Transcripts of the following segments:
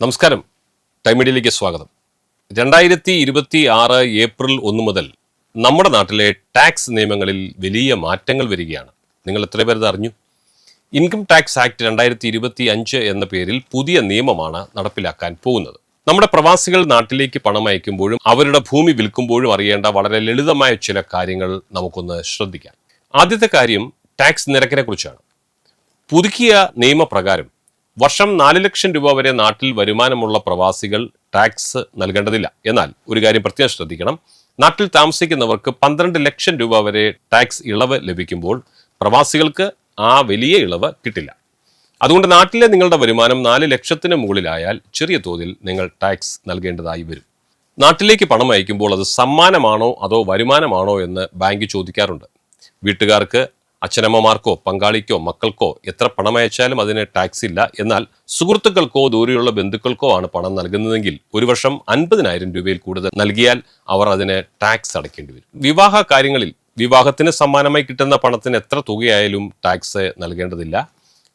നമസ്കാരം, ടൈം മീഡിയയിലേക്ക് സ്വാഗതം. 2026 ഏപ്രിൽ 1 മുതൽ നമ്മുടെ നാട്ടിലെ ടാക്സ് നിയമങ്ങളിൽ വലിയ മാറ്റങ്ങൾ വരികയാണ്. നിങ്ങൾ എത്ര പേർ അറിഞ്ഞു? ഇൻകം ടാക്സ് ആക്ട് 2025 എന്ന പേരിൽ പുതിയ നിയമമാണ് നടപ്പിലാക്കാൻ പോകുന്നത്. നമ്മുടെ പ്രവാസികൾ നാട്ടിലേക്ക് പണം അയക്കുമ്പോഴും അവരുടെ ഭൂമി വിൽക്കുമ്പോഴും അറിയേണ്ട വളരെ ലളിതമായ ചില കാര്യങ്ങൾ നമുക്കൊന്ന് ശ്രദ്ധിക്കാം. ആദ്യത്തെ കാര്യം ടാക്സ് നിരക്കിനെ കുറിച്ചാണ്. പുതുക്കിയ നിയമപ്രകാരം വർഷം 4 ലക്ഷം രൂപ വരെ നാട്ടിൽ വരുമാനമുള്ള പ്രവാസികൾ ടാക്സ് നൽകേണ്ടതില്ല. എന്നാൽ ഒരു കാര്യം പ്രത്യേകം ശ്രദ്ധിക്കണം. നാട്ടിൽ താമസിക്കുന്നവർക്ക് 12 ലക്ഷം രൂപ വരെ ടാക്സ് ഇളവ് ലഭിക്കുമ്പോൾ പ്രവാസികൾക്ക് ആ വലിയ ഇളവ് കിട്ടില്ല. അതുകൊണ്ട് നാട്ടിലെ നിങ്ങളുടെ വരുമാനം 4 ലക്ഷത്തിന് മുകളിലായാൽ ചെറിയ തോതിൽ നിങ്ങൾ ടാക്സ് നൽകേണ്ടതായി വരും. നാട്ടിലേക്ക് പണം അയക്കുമ്പോൾ അത് സമ്മാനമാണോ അതോ വരുമാനമാണോ എന്ന് ബാങ്ക് ചോദിക്കാറുണ്ട്. വീട്ടുകാർക്ക്, അച്ഛനമ്മമാർക്കോ പങ്കാളിക്കോ മക്കൾക്കോ എത്ര പണം അയച്ചാലും അതിന് ടാക്സ് ഇല്ല. എന്നാൽ സുഹൃത്തുക്കൾക്കോ ദൂരെയുള്ള ബന്ധുക്കൾക്കോ ആണ് പണം നൽകുന്നതെങ്കിൽ ഒരു വർഷം 50,000 രൂപയിൽ കൂടുതൽ നൽകിയാൽ അവർ അതിന് ടാക്സ് അടയ്ക്കേണ്ടി വരും. വിവാഹ കാര്യങ്ങളിൽ വിവാഹത്തിന് സമ്മാനമായി കിട്ടുന്ന പണത്തിന് എത്ര തുകയായാലും ടാക്സ് നൽകേണ്ടതില്ല.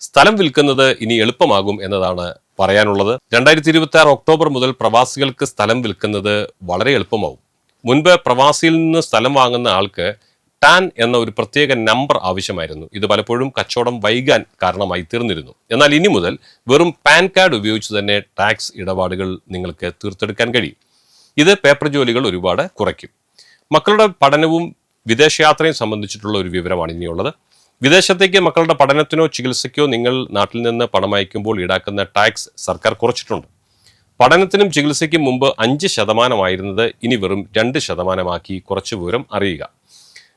സ്ഥലം വിൽക്കുന്നത് ഇനി എളുപ്പമാകും എന്നതാണ് പറയാനുള്ളത്. 2026 ഒക്ടോബർ മുതൽ പ്രവാസികൾക്ക് സ്ഥലം വിൽക്കുന്നത് വളരെ എളുപ്പമാവും. മുൻപ് പ്രവാസിയിൽ നിന്ന് സ്ഥലം വാങ്ങുന്ന ആൾക്ക് ടാൻ എന്ന ഒരു പ്രത്യേക നമ്പർ ആവശ്യമായിരുന്നു. ഇത് പലപ്പോഴും കച്ചവടം വൈകാൻ കാരണമായി തീർന്നിരുന്നു. എന്നാൽ ഇനി മുതൽ വെറും പാൻ കാർഡ് ഉപയോഗിച്ച് തന്നെ ടാക്സ് ഇടപാടുകൾ നിങ്ങൾക്ക് തീർത്തെടുക്കാൻ കഴിയും. ഇത് പേപ്പർ ജോലികൾ ഒരുപാട് കുറയ്ക്കും. മക്കളുടെ പഠനവും വിദേശയാത്രയും സംബന്ധിച്ചിട്ടുള്ള ഒരു വിവരമാണ് ഇനിയുള്ളത്. വിദേശത്തേക്ക് മക്കളുടെ പഠനത്തിനോ ചികിത്സയ്ക്കോ നിങ്ങൾ നാട്ടിൽ നിന്ന് പണം അയക്കുമ്പോൾ ഈടാക്കുന്ന ടാക്സ് സർക്കാർ കുറച്ചിട്ടുണ്ട്. പഠനത്തിനും ചികിത്സയ്ക്കും മുമ്പ് 5% ഇനി വെറും 2% കുറച്ച് വിവരം അറിയുക.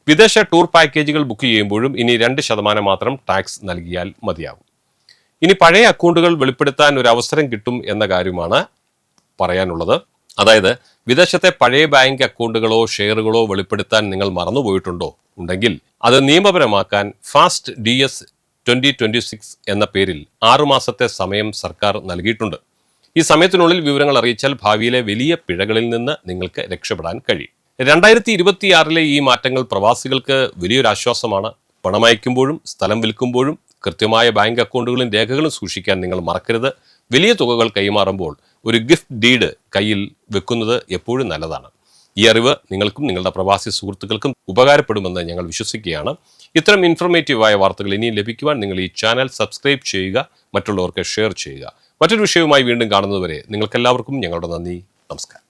വിദേശ ടൂർ പാക്കേജുകൾ ബുക്ക് ചെയ്യുമ്പോഴും ഇനി 2% മാത്രം ടാക്സ് നൽകിയാൽ മതിയാകും. ഇനി പഴയ അക്കൗണ്ടുകൾ വെളിപ്പെടുത്താൻ ഒരു അവസരം കിട്ടും എന്ന കാര്യമാണ് പറയാനുള്ളത്. അതായത് വിദേശത്തെ പഴയ ബാങ്ക് അക്കൗണ്ടുകളോ ഷെയറുകളോ വെളിപ്പെടുത്താൻ നിങ്ങൾ മറന്നുപോയിട്ടുണ്ടോ ഉണ്ടെങ്കിൽ അത് നിയമപരമാക്കാൻ ഫാസ്റ്റ് DS 2026 എന്ന പേരിൽ 6 മാസത്തെ സമയം സർക്കാർ നൽകിയിട്ടുണ്ട്. ഈ സമയത്തിനുള്ളിൽ വിവരങ്ങൾ അറിയിച്ചാൽ ഭാവിയിലെ വലിയ പിഴകളിൽ നിന്ന് നിങ്ങൾക്ക് രക്ഷപ്പെടാൻ കഴിയും. 2026 ഈ മാറ്റങ്ങൾ പ്രവാസികൾക്ക് വലിയൊരു ആശ്വാസമാണ്. പണമയക്കുമ്പോഴും സ്ഥലം വിൽക്കുമ്പോഴും കൃത്യമായ ബാങ്ക് അക്കൗണ്ടുകളും രേഖകളും സൂക്ഷിക്കാൻ നിങ്ങൾ മറക്കരുത്. വലിയ തുകകൾ കൈമാറുമ്പോൾ ഒരു ഗിഫ്റ്റ് ഡീഡ് കയ്യിൽ വെക്കുന്നത് എപ്പോഴും നല്ലതാണ്. ഈ അറിവ് നിങ്ങൾക്കും നിങ്ങളുടെ പ്രവാസി സുഹൃത്തുക്കൾക്കും ഉപകാരപ്പെടുമെന്ന് ഞങ്ങൾ വിശ്വസിക്കുകയാണ്. ഇത്തരം ഇൻഫർമേറ്റീവായ വാർത്തകൾ ഇനിയും ലഭിക്കുവാൻ നിങ്ങൾ ഈ ചാനൽ സബ്സ്ക്രൈബ് ചെയ്യുക, മറ്റുള്ളവർക്ക് ഷെയർ ചെയ്യുക. മറ്റൊരു വിഷയവുമായി വീണ്ടും കാണുന്നതുവരെ നിങ്ങൾക്കെല്ലാവർക്കും ഞങ്ങളുടെ നന്ദി. നമസ്കാരം.